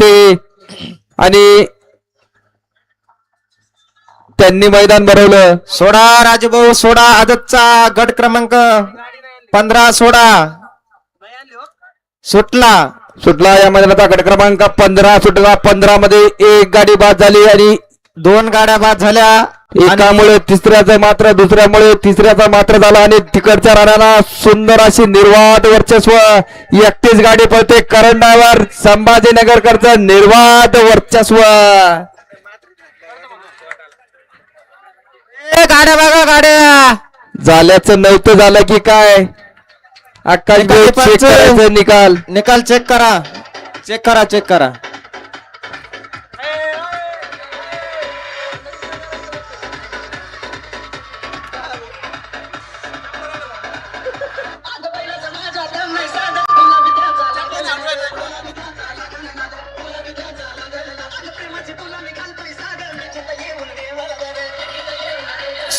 ते आणि त्यांनी मैदान भरवलं. सोडा राजभाऊ सोडा. आदतचा गट क्रमांक 15 सोडा. सुटला सुटला. या मैदानाचा गट क्रमांक 15 सुटला. 15 मध्ये एक गाडी बाद झाली आणि 2 गाड्या बाद झाल्या. एकामुळे तिसऱ्याचा मात्र, दुसऱ्यामुळे तिसऱ्याचा मात्र झाला आणि तिकडच्या राणाला सुंदर अशी निर्वाद वर्चस्व. एकटीच गाडी पळते करंडावर. संभाजीनगरकरचं निर्वाद वर्चस्व. गाड्या बघा गाड्या. झाल्याचं नव्हतं झालं की काय. आकाश चेक करायचं. निकाल चेक करा. चेक करा.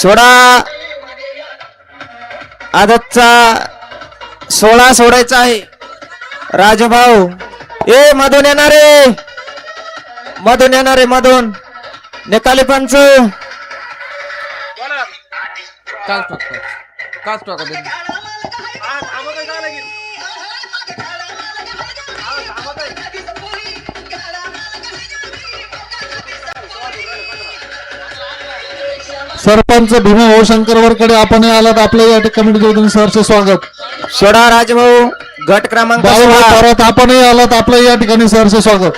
सोडा. आदतचा 16 सोडायचा आहे. राजभाऊ मधून येणारे मधून निकाली पंच. सरपंच भीमा भाऊ शंकरवरकडे आपण आलात. आपल्या या कमिटी सहर्ष स्वागत. सोडा राजभाऊ गट क्रमांक परत आपणही आलात. आपल्या या ठिकाणी सहर्ष स्वागत.